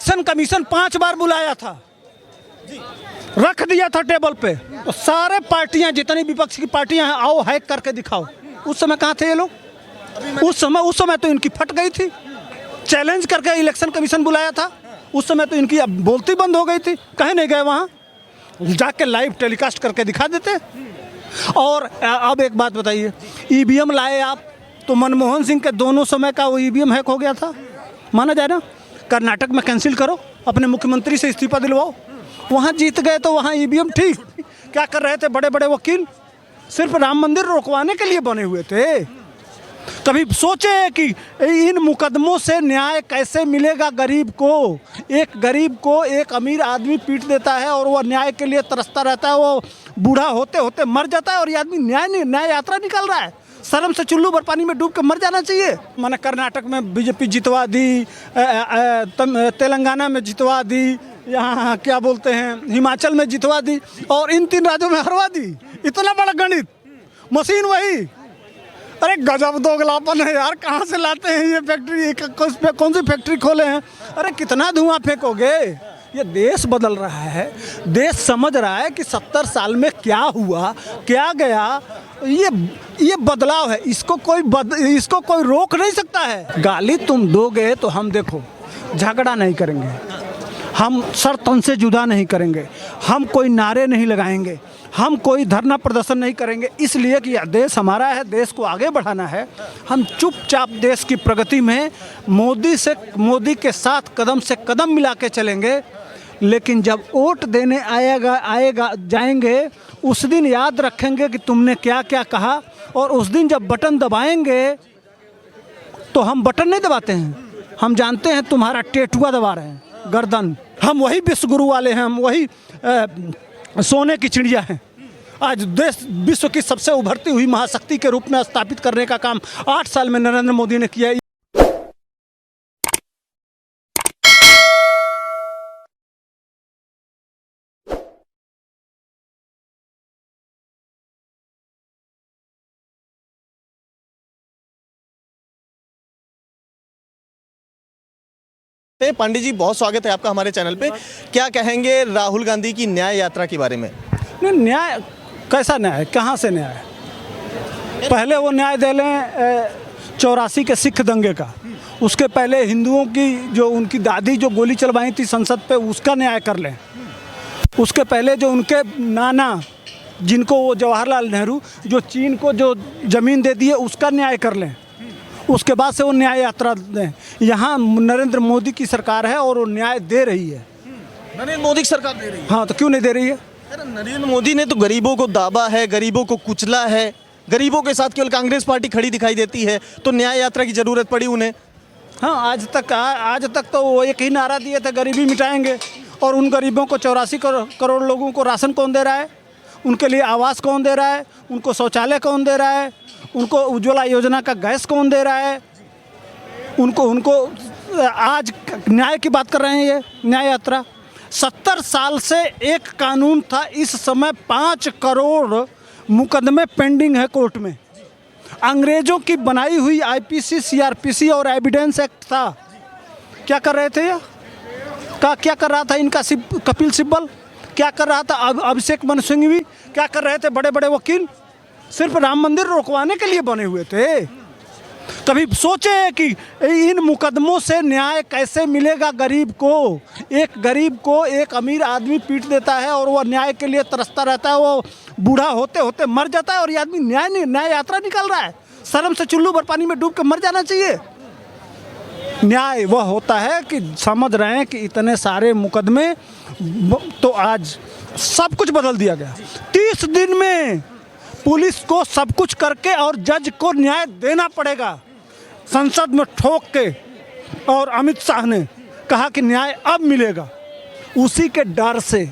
Election commission 5 बार बुलाया था, रख दिया था टेबल पे, तो सारे पार्टियां जितनी विपक्ष की पार्टियां हैं आओ हैक करके दिखाओ। उस समय कहाँ थे ये लोग? उस समय तो इनकी फट गई थी, चैलेंज करके इलेक्शन कमीशन बुलाया था, उस समय तो इनकी अब बोलती बंद हो गई थी। कहीं नहीं गए, वहाँ जाके लाइव टेलीकास्ट करके दिखा देते। और अब एक बात बताइए, ईवीएम लाए आप, तो मनमोहन सिंह के दोनों समय का वो ईवीएम हैक हो गया था, माना जाए ना। कर्नाटक में कैंसिल करो, अपने मुख्यमंत्री से इस्तीफा दिलवाओ, वहाँ जीत गए तो वहाँ ईवीएम ठीक। क्या कर रहे थे बड़े बड़े वकील? सिर्फ राम मंदिर रोकवाने के लिए बने हुए थे। कभी सोचे कि इन मुकदमों से न्याय कैसे मिलेगा गरीब को? एक गरीब को एक अमीर आदमी पीट देता है और वह न्याय के लिए तरसता रहता है, वो बूढ़ा होते होते मर जाता है और ये आदमी न्याय यात्रा निकाल रहा है। शर्म से चुल्लू भर पानी में डूब के मर जाना चाहिए। मैंने कर्नाटक में बीजेपी जितवा दी, तेलंगाना में जितवा दी, यहाँ क्या बोलते हैं हिमाचल में जितवा दी, और इन 3 राज्यों में हरवा दी। इतना बड़ा गणित, मशीन वही। अरे गजब दोगलापन है यार, कहाँ से लाते हैं ये फैक्ट्री? कौन सी फैक्ट्री खोले हैं? अरे कितना धुआं फेंकोगे? ये देश बदल रहा है, देश समझ रहा है कि 70 साल में क्या हुआ, क्या गया। ये बदलाव है, इसको कोई रोक नहीं सकता है। गाली तुम दोगे तो हम देखो झगड़ा नहीं करेंगे, हम सर तन से जुदा नहीं करेंगे, हम कोई नारे नहीं लगाएंगे, हम कोई धरना प्रदर्शन नहीं करेंगे, इसलिए कि यह देश हमारा है, देश को आगे बढ़ाना है। हम चुपचाप देश की प्रगति में मोदी के साथ कदम से कदम मिला के चलेंगे। लेकिन जब वोट देने जाएंगे उस दिन याद रखेंगे कि तुमने क्या क्या कहा, और उस दिन जब बटन दबाएंगे तो हम बटन नहीं दबाते हैं, हम जानते हैं तुम्हारा टेटुआ दबा रहे हैं, गर्दन। हम वही विश्वगुरु वाले हैं, हम वही सोने की चिड़िया हैं। आज देश विश्व की सबसे उभरती हुई महाशक्ति के रूप में स्थापित करने का काम 8 साल में नरेंद्र मोदी ने किया है। पांडे जी, बहुत स्वागत है आपका हमारे चैनल पे। क्या कहेंगे राहुल गांधी की न्याय यात्रा के बारे में? नहीं, न्याय कैसा न्याय, कहाँ से न्याय? पहले वो न्याय दे लें 84 के सिख दंगे का, उसके पहले हिंदुओं की जो उनकी दादी जो गोली चलवाई थी संसद पे, उसका न्याय कर लें। उसके पहले जो उनके नाना, जिनको वो जवाहरलाल नेहरू, जो चीन को जो ज़मीन दे दी है, उसका न्याय कर लें। उसके बाद से वो न्याय यात्रा दें। यहाँ नरेंद्र मोदी की सरकार है और वो न्याय दे रही है। नरेंद्र मोदी की सरकार दे रही है? हाँ, तो क्यों नहीं दे रही है? नरेंद्र मोदी ने तो गरीबों को दाबा है, गरीबों को कुचला है, गरीबों के साथ केवल कांग्रेस पार्टी खड़ी दिखाई देती है, तो न्याय यात्रा की जरूरत पड़ी उन्हें? हाँ, आज तक तो वो एक ही नारा दिए थे, गरीबी मिटाएंगे। और उन गरीबों को 84 करोड़ लोगों को राशन कौन दे रहा है? उनके लिए आवास कौन दे रहा है? उनको शौचालय कौन दे रहा है? उनको उज्ज्वला योजना का गैस कौन दे रहा है? उनको आज न्याय की बात कर रहे हैं। ये न्याय यात्रा 70 साल से एक कानून था, इस समय 5 करोड़ मुकदमे पेंडिंग है कोर्ट में। अंग्रेजों की बनाई हुई आईपीसी, सीआरपीसी और एविडेंस एक्ट था। क्या कर रहे थे ये? क्या कर रहा था इनका कपिल सिब्बल? क्या कर रहा था अभिषेक मनु सिंघवी? क्या कर रहे थे बड़े बड़े वकील? सिर्फ राम मंदिर रोकवाने के लिए बने हुए थे। कभी सोचे कि इन मुकदमों से न्याय कैसे मिलेगा गरीब को? एक गरीब को एक अमीर आदमी पीट देता है और वह न्याय के लिए तरसता रहता है, वो बूढ़ा होते होते मर जाता है और ये आदमी न्याय यात्रा निकाल रहा है। शर्म से चुल्लू भर पानी में डूब के मर जाना चाहिए। न्याय वह होता है कि समझ रहे हैं कि इतने सारे मुकदमे, तो आज सब कुछ बदल दिया गया। 30 दिन में पुलिस को सब कुछ करके और जज को न्याय देना पड़ेगा। संसद में ठोक के, और अमित शाह ने कहा कि न्याय अब मिलेगा। उसी के डर से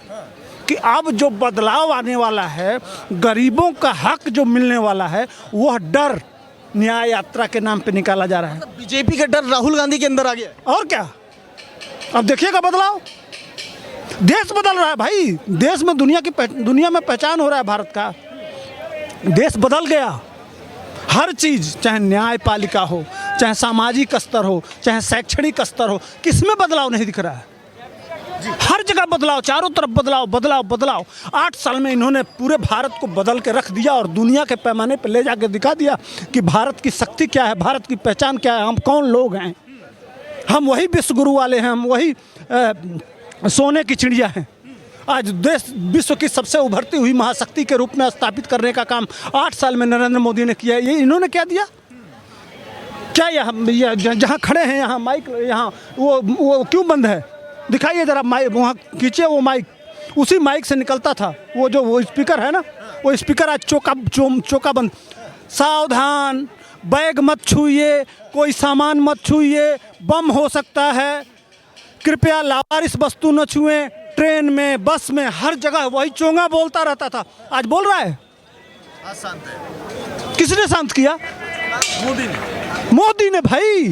कि अब जो बदलाव आने वाला है, गरीबों का हक जो मिलने वाला है, वह डर न्याय यात्रा के नाम पे निकाला जा रहा है। बीजेपी का डर राहुल गांधी के अंदर आ गया। और क्या, अब देखिएगा बदलाव। देश बदल रहा है भाई, देश में दुनिया में पहचान हो रहा है भारत का। देश बदल गया। हर चीज़, चाहे न्यायपालिका हो, चाहे सामाजिक स्तर हो, चाहे शैक्षणिक स्तर हो, किसमें बदलाव नहीं दिख रहा है? हर जगह बदलाव, चारों तरफ बदलाव बदलाव बदलाव। 8 साल में इन्होंने पूरे भारत को बदल के रख दिया और दुनिया के पैमाने पर ले जाके दिखा दिया कि भारत की शक्ति क्या है, भारत की पहचान क्या है, हम कौन लोग हैं। हम वही विश्व गुरु वाले हैं, हम वही सोने की चिड़िया हैं। आज देश विश्व की सबसे उभरती हुई महाशक्ति के रूप में स्थापित करने का काम 8 साल में नरेंद्र मोदी ने किया। ये इन्होंने क्या दिया? क्या यहाँ जहाँ खड़े हैं यहाँ माइक, यहाँ वो क्यों बंद है? दिखाइए जरा माइक, वहाँ खींचिए वो माइक। उसी माइक से निकलता था वो स्पीकर है ना, वो स्पीकर आज चौका बंद। सावधान, बैग मत छूइए, कोई सामान मत छूइए, बम हो सकता है, कृपया लावारिस वस्तु न छुएं। ट्रेन में, बस में, हर जगह वही चोंगा बोलता रहता था। आज बोल रहा है? आज शांत है। किसने शांत किया? मोदी ने भाई,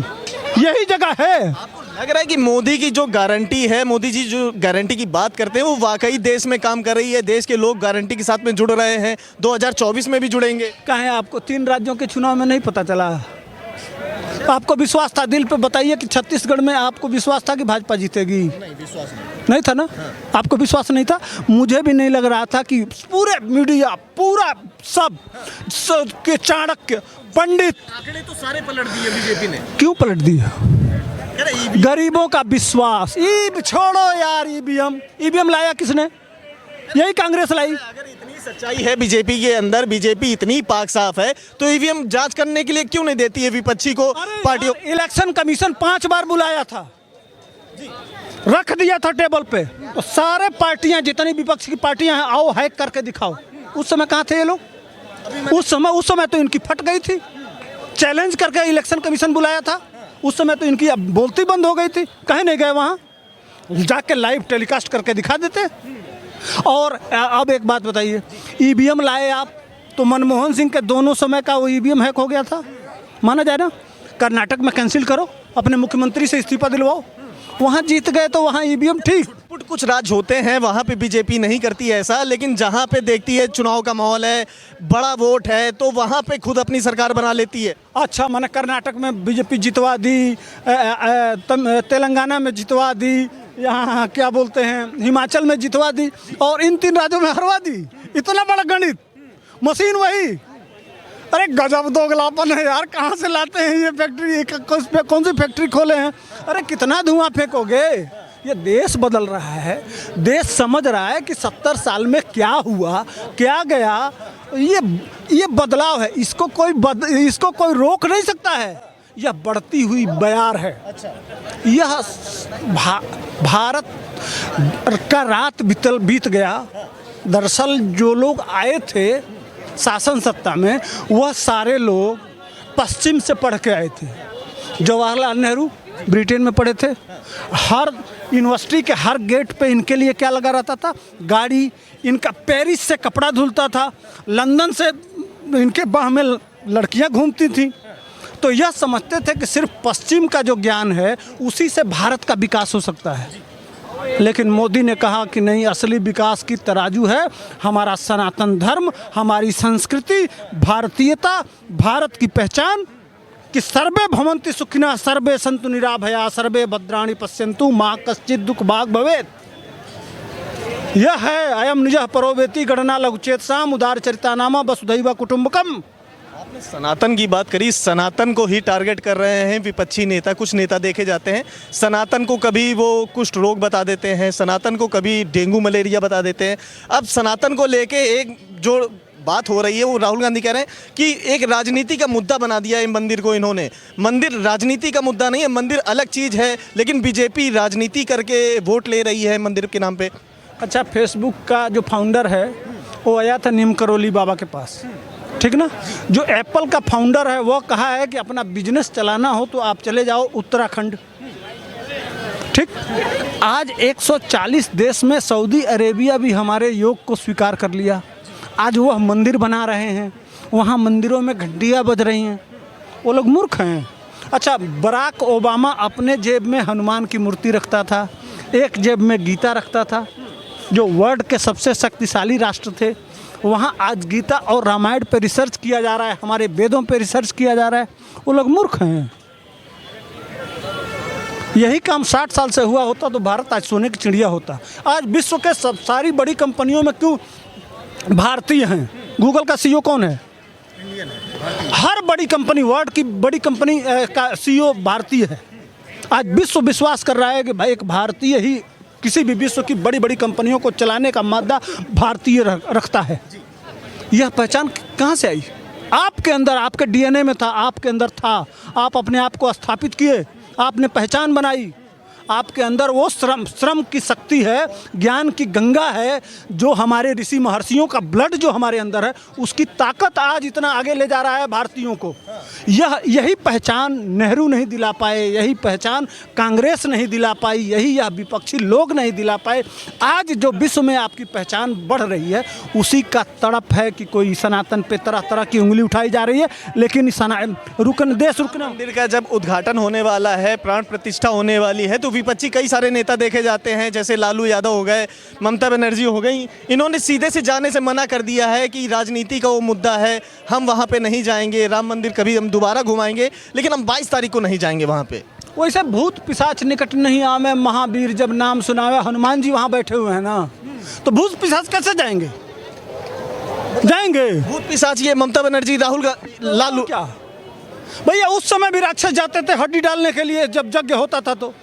यही जगह है। आपको लग रहा है कि मोदी की जो गारंटी है, मोदी जी जो गारंटी की बात करते हैं वो वाकई देश में काम कर रही है? देश के लोग गारंटी के साथ में जुड़ रहे हैं, 2024 में भी जुड़ेंगे? कहें आपको 3 राज्यों के चुनाव में नहीं पता चला? आपको विश्वास था? दिल पे बताइए कि छत्तीसगढ़ में आपको विश्वास था कि भाजपा जीतेगी? नहीं, विश्वास नहीं था ना। आपको विश्वास नहीं था, मुझे भी नहीं लग रहा था कि पूरे मीडिया, पूरा सब के चाणक्य पंडित, आंकड़े तो सारे पलट दिए बीजेपी ने। क्यों पलट दिया? गरीबों का विश्वास। छोड़ो यार, ईवीएम लाया किसने? यही कांग्रेस लाई। अगर इतनी सच्चाई है बीजेपी के अंदर, बीजेपी इतनी पाक साफ है, तो ईवीएम जांच करने के लिए क्यों नहीं देती है विपक्षी को पार्टियों? इलेक्शन कमीशन 5 बार बुलाया था, रख दिया था टेबल पे, तो सारे पार्टियां, जितनी विपक्ष की पार्टियां हैं, आओ हैक करके दिखाओ। उस समय कहाँ थे ये लोग? उस समय तो इनकी फट गई थी। चैलेंज करके इलेक्शन कमीशन बुलाया था, उस समय तो इनकी अब बोलती बंद हो गई थी। कहीं नहीं गए वहाँ, जाके लाइव टेलीकास्ट करके दिखा देते। और अब एक बात बताइए, ईवीएम लाए आप, तो मनमोहन सिंह के दोनों समय का वो ईवीएम हैक हो गया था, माना जाए ना। कर्नाटक में कैंसिल करो, अपने मुख्यमंत्री से इस्तीफा दिलवाओ, वहाँ जीत गए तो वहाँ ईवीएम ठीक। कुछ राज्य होते हैं वहाँ पे बीजेपी नहीं करती है ऐसा, लेकिन जहाँ पे देखती है चुनाव का माहौल है, बड़ा वोट है, तो वहाँ पे खुद अपनी सरकार बना लेती है। अच्छा, मैंने कर्नाटक में बीजेपी जितवा दी, तेलंगाना में जितवा दी, यहाँ क्या बोलते हैं हिमाचल में जितवा दी, और इन 3 राज्यों में हरवा दी। इतना बड़ा गणित, मशीन वही। अरे गजब दोगलापन है यार, कहाँ से लाते हैं ये फैक्ट्री? कौन सी फैक्ट्री खोले हैं? अरे कितना धुआं फेंकोगे? ये देश बदल रहा है, देश समझ रहा है कि 70 साल में क्या हुआ, क्या गया। ये बदलाव है, इसको कोई रोक नहीं सकता है। यह बढ़ती हुई बयार है। यह भारत का रात बीत गया। दरअसल जो लोग आए थे शासन सत्ता में, वह सारे लोग पश्चिम से पढ़ के आए थे। जवाहरलाल नेहरू ब्रिटेन में पढ़े थे। हर यूनिवर्सिटी के हर गेट पे इनके लिए क्या लगा रहता था? गाड़ी। इनका पेरिस से कपड़ा धुलता था, लंदन से इनके बाह में लड़कियां घूमती थी। तो यह समझते थे कि सिर्फ पश्चिम का जो ज्ञान है उसी से भारत का विकास हो सकता है। लेकिन मोदी ने कहा कि नहीं, असली विकास की तराजू है हमारा सनातन धर्म, हमारी संस्कृति, भारतीयता, भारत की पहचान, कि सर्वे भवन्ति सुखिनः सर्वे सन्तु निराभया सर्वे भद्राणि पश्यन्तु मा कश्चित् दुःख भाग् भवेत्। यह है अयम निजः परोवेति गणना लघुचेतसाम उदार चरितानाम वसुधैव कुटुम्बकम। आपने सनातन की बात करी, सनातन को ही टारगेट कर रहे हैं विपक्षी नेता। कुछ नेता देखे जाते हैं, सनातन को कभी वो कुष्ठ रोग बता देते हैं, सनातन को कभी डेंगू मलेरिया बता देते हैं। अब सनातन को लेके एक जो बात हो रही है, वो राहुल गांधी कह रहे हैं कि एक राजनीति का मुद्दा बना दिया है मंदिर को इन्होंने। मंदिर राजनीति का मुद्दा नहीं है, मंदिर अलग चीज़ है, लेकिन बीजेपी राजनीति करके वोट ले रही है मंदिर के नाम पे। अच्छा, फेसबुक का जो फाउंडर है वो आया था नीम करोली बाबा के पास, ठीक ना। जो एप्पल का फाउंडर है वो कहा है कि अपना बिजनेस चलाना हो तो आप चले जाओ उत्तराखंड, ठीक। आज 140 देश में सऊदी अरेबिया भी हमारे योग को स्वीकार कर लिया। आज वह मंदिर बना रहे हैं, वहाँ मंदिरों में घंटियाँ बज रही हैं। वो लोग मूर्ख हैं। अच्छा, बराक ओबामा अपने जेब में हनुमान की मूर्ति रखता था, एक जेब में गीता रखता था, जो वर्ल्ड के सबसे शक्तिशाली राष्ट्र थे। वहाँ आज गीता और रामायण पे रिसर्च किया जा रहा है, हमारे वेदों पे रिसर्च किया जा रहा है। वो लोग मूर्ख हैं। यही काम 60 साल से हुआ होता तो भारत आज सोने की चिड़िया होता। आज विश्व के सब सारी बड़ी कंपनियों में क्यों भारतीय हैं? गूगल का सीईओ कौन है? हर बड़ी कंपनी, वर्ल्ड की बड़ी कंपनी का सीईओ भारतीय है। आज विश्व विश्वास कर रहा है कि भाई एक भारतीय ही किसी भी विश्व की बड़ी बड़ी कंपनियों को चलाने का मादा भारतीय रखता है। यह पहचान कहाँ से आई? आपके अंदर, आपके डीएनए में था, आपके अंदर था। आप अपने आप को स्थापित किए, आपने पहचान बनाई। आपके अंदर वो श्रम की शक्ति है, ज्ञान की गंगा है, जो हमारे ऋषि महर्षियों का ब्लड जो हमारे अंदर है, उसकी ताकत आज इतना आगे ले जा रहा है भारतीयों को। यही पहचान नेहरू नहीं दिला पाए, यही पहचान कांग्रेस नहीं दिला पाई, यह विपक्षी लोग नहीं दिला पाए। आज जो विश्व में आपकी पहचान बढ़ रही है, उसी का तड़प है कि कोई सनातन पे तरह तरह की उंगली उठाई जा रही है। लेकिन देश रुकना, मंदिर का जब उद्घाटन होने वाला है, प्राण प्रतिष्ठा होने वाली है, तो विपक्षी कई सारे नेता देखे जाते हैं, जैसे लालू यादव हो गए, ममता बनर्जी हो गई। इन्होंने सीधे से जाने से मना कर दिया है कि राजनीति का वो मुद्दा है, हम वहाँ पे नहीं जाएंगे। राम मंदिर कभी हम दोबारा घुमाएंगे, लेकिन हम 22 तारीख को नहीं जाएंगे वहाँ पे। वैसे भूत पिशाच निकट नहीं आवे, महावीर जब नाम सुनावे, हनुमान जी वहाँ बैठे हुए हैं ना, तो भूत पिशाच कैसे जाएंगे? भूत पिशाच ये ममता बनर्जी, राहुल, लालू क्या भैया? उस समय भी राक्षस जाते थे हड्डी डालने के लिए, जब यज्ञ होता था तो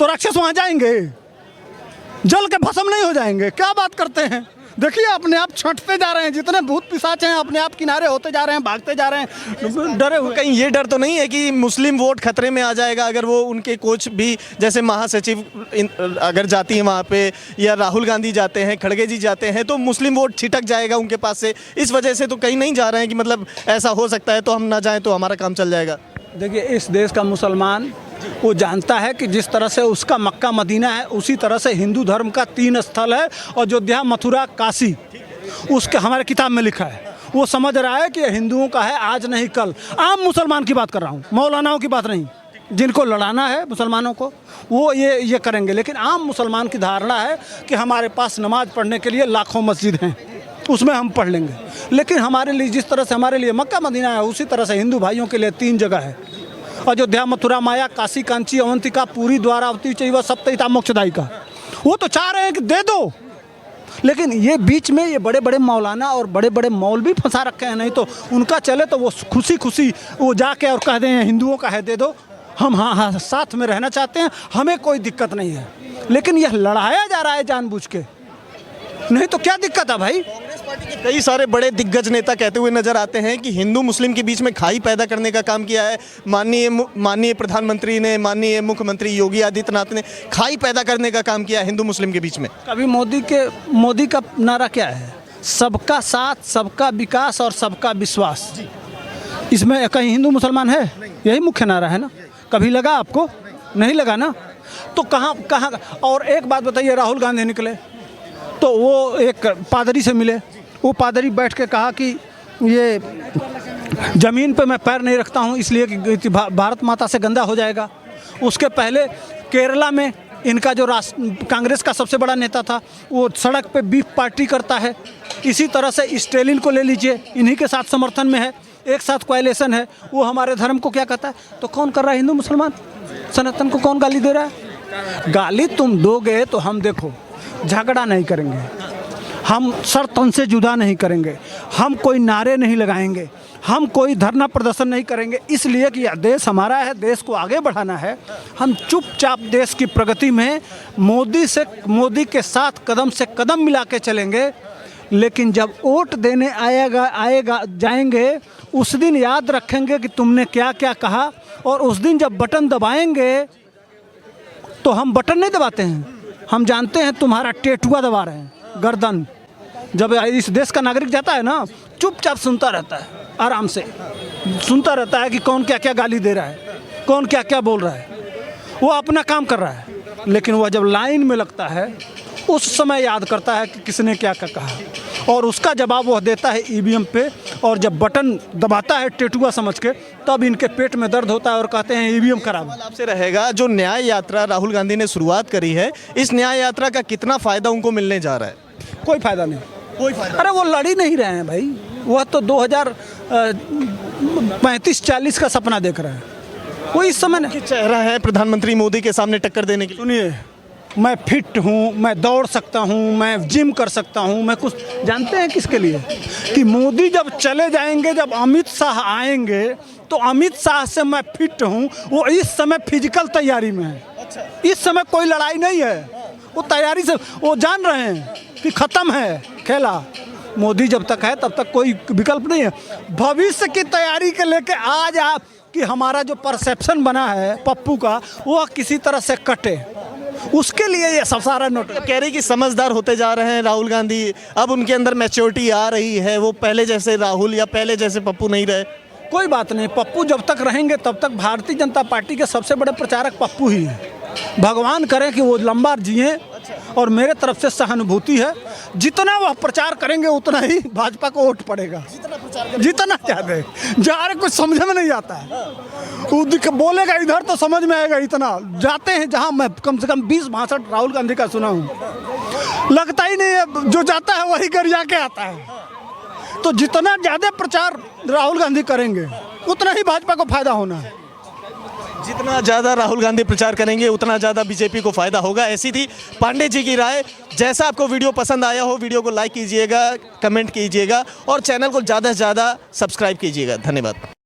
राक्षस वहां जाएंगे, जल के भस्म नहीं हो जाएंगे? क्या बात करते हैं? देखिए अपने आप छंटते जा रहे हैं, जितने भूत पिशाच हैं अपने आप किनारे होते जा रहे हैं, भागते जा रहे हैं, डरे हुए। कहीं ये डर तो नहीं है कि मुस्लिम वोट खतरे में आ जाएगा अगर वो उनके कोच भी, जैसे महासचिव अगर जाती हैं वहाँ पे, या राहुल गांधी जाते हैं, खड़गे जी जाते हैं, तो मुस्लिम वोट छिटक जाएगा उनके पास से? इस वजह से तो कहीं नहीं जा रहे हैं कि मतलब ऐसा हो सकता है तो हम ना जाएं तो हमारा काम चल जाएगा? देखिए इस देश का मुसलमान वो जानता है कि जिस तरह से उसका मक्का मदीना है, उसी तरह से हिंदू धर्म का 3 स्थल है, अयोध्या, मथुरा, काशी। उसके हमारे किताब में लिखा है। वो समझ रहा है कि हिंदुओं का है, आज नहीं कल। आम मुसलमान की बात कर रहा हूँ, मौलानाओं की बात नहीं। जिनको लड़ाना है मुसलमानों को वो ये करेंगे, लेकिन आम मुसलमान की धारणा है कि हमारे पास नमाज पढ़ने के लिए लाखों मस्जिद हैं, उसमें हम पढ़ लेंगे। लेकिन हमारे लिए जिस तरह से हमारे लिए मक्का मदीना है, उसी तरह से हिंदू भाइयों के लिए 3 जगह है, अयोध्या, मथुरा, माया, काशी, कांची, अवंतिका, पूरी, द्वारावती, चैव सप्तहिता, मोक्षदायिका। वो तो चाह रहे हैं कि दे दो, लेकिन ये बीच में ये बड़े बड़े मौलाना और बड़े बड़े मौलवी फंसा रखे हैं। नहीं तो उनका चले तो वो खुशी खुशी वो जाके और कह दें हिंदुओं का है दे दो, हम हाँ साथ में रहना चाहते हैं, हमें कोई दिक्कत नहीं है। लेकिन यह लड़ाया जा रहा है जानबूझ के, नहीं तो क्या दिक्कत है भाई? कांग्रेस पार्टी के कई सारे बड़े दिग्गज नेता कहते हुए नजर आते हैं कि हिंदू मुस्लिम के बीच में खाई पैदा करने का काम किया है। माननीय प्रधानमंत्री ने, माननीय मुख्यमंत्री योगी आदित्यनाथ ने खाई पैदा करने का काम किया है हिंदू मुस्लिम के बीच में। कभी मोदी का नारा क्या है? सबका साथ, सबका विकास और सबका विश्वास। इसमें कहीं हिंदू मुसलमान है? यही मुख्य नारा है ना। कभी लगा आपको? नहीं लगा ना। तो कहाँ? और एक बात बताइए, राहुल गांधी निकले तो वो एक पादरी से मिले, वो पादरी बैठ के कहा कि ये ज़मीन पे मैं पैर नहीं रखता हूँ इसलिए कि भारत माता से गंदा हो जाएगा। उसके पहले केरला में इनका जो कांग्रेस का सबसे बड़ा नेता था, वो सड़क पे बीफ पार्टी करता है। इसी तरह से स्टेलिन को ले लीजिए, इन्हीं के साथ समर्थन में है, एक साथ कोएलिशन है। वो हमारे धर्म को क्या कहता है? तो कौन कर रहा है? हिंदू मुसलमान। सनातन को कौन गाली दे रहा है? गाली तुम दोगे तो हम देखो झगड़ा नहीं करेंगे, हम सर तन से जुदा नहीं करेंगे, हम कोई नारे नहीं लगाएंगे, हम कोई धरना प्रदर्शन नहीं करेंगे, इसलिए कि यह देश हमारा है, देश को आगे बढ़ाना है। हम चुपचाप देश की प्रगति में मोदी के साथ कदम से कदम मिला के चलेंगे। लेकिन जब वोट देने जाएंगे उस दिन याद रखेंगे कि तुमने क्या क्या कहा, और उस दिन जब बटन दबाएंगे तो हम बटन नहीं दबाते हैं, हम जानते हैं तुम्हारा टेटुआ दबा रहे हैं, गर्दन। जब इस देश का नागरिक जाता है ना, चुपचाप सुनता रहता है, आराम से सुनता रहता है कि कौन क्या क्या गाली दे रहा है, कौन क्या क्या बोल रहा है। वो अपना काम कर रहा है, लेकिन वह जब लाइन में लगता है उस समय याद करता है कि किसने क्या क्या कहा, और उसका जवाब वह देता है ईवीएम पे। और जब बटन दबाता है टेटुआ समझ के, तब इनके पेट में दर्द होता है और कहते हैं ईवीएम खराब है। आपसे रहेगा, जो न्याय यात्रा राहुल गांधी ने शुरुआत करी है, इस न्याय यात्रा का कितना फायदा उनको मिलने जा रहा है? कोई फायदा नहीं, कोई फायदा। अरे वो लड़ ही नहीं रहे हैं भाई, वह तो 2035-40 का सपना देख रहे हैं। कोई इस समय नहीं। चेहरा है प्रधानमंत्री मोदी के सामने टक्कर देने के लिए। सुनिए, मैं फिट हूँ, मैं दौड़ सकता हूँ, मैं जिम कर सकता हूँ, मैं कुछ जानते हैं किसके लिए? कि मोदी जब चले जाएंगे, जब अमित शाह आएंगे, तो अमित शाह से मैं फिट हूँ। वो इस समय फिजिकल तैयारी में है। इस समय कोई लड़ाई नहीं है, वो तैयारी से, वो जान रहे हैं कि ख़त्म है खेला। मोदी जब तक है तब तक कोई विकल्प नहीं है। भविष्य की तैयारी के लेके आज आप कि हमारा जो परसेप्शन बना है पप्पू का, वो किसी तरह से कटे, उसके लिए ये सब सारा नोट। कह रही कि समझदार होते जा रहे हैं राहुल गांधी, अब उनके अंदर मैच्योरिटी आ रही है, वो पहले जैसे राहुल या पहले जैसे पप्पू नहीं रहे। कोई बात नहीं, पप्पू जब तक रहेंगे तब तक भारतीय जनता पार्टी के सबसे बड़े प्रचारक पप्पू ही हैं। भगवान करे कि वो लंबा जिए, और मेरे तरफ से सहानुभूति है। जितना वह प्रचार करेंगे उतना ही भाजपा को वोट पड़ेगा, जितना ज़्यादा। जा रहे कुछ समझ में नहीं आता है, वो बोलेगा इधर तो समझ में आएगा इतना। जाते हैं जहाँ मैं कम से कम 20 62 राहुल गांधी का सुना हूँ, लगता ही नहीं है, जो जाता है वही गरिया के आता है। तो जितना ज़्यादा प्रचार राहुल गांधी करेंगे उतना ही भाजपा को फायदा होना है। जितना ज़्यादा राहुल गांधी प्रचार करेंगे उतना ज़्यादा बीजेपी को फायदा होगा। ऐसी थी पांडे जी की राय। जैसा आपको वीडियो पसंद आया हो, वीडियो को लाइक कीजिएगा, कमेंट कीजिएगा और चैनल को ज़्यादा से ज़्यादा सब्सक्राइब कीजिएगा। धन्यवाद।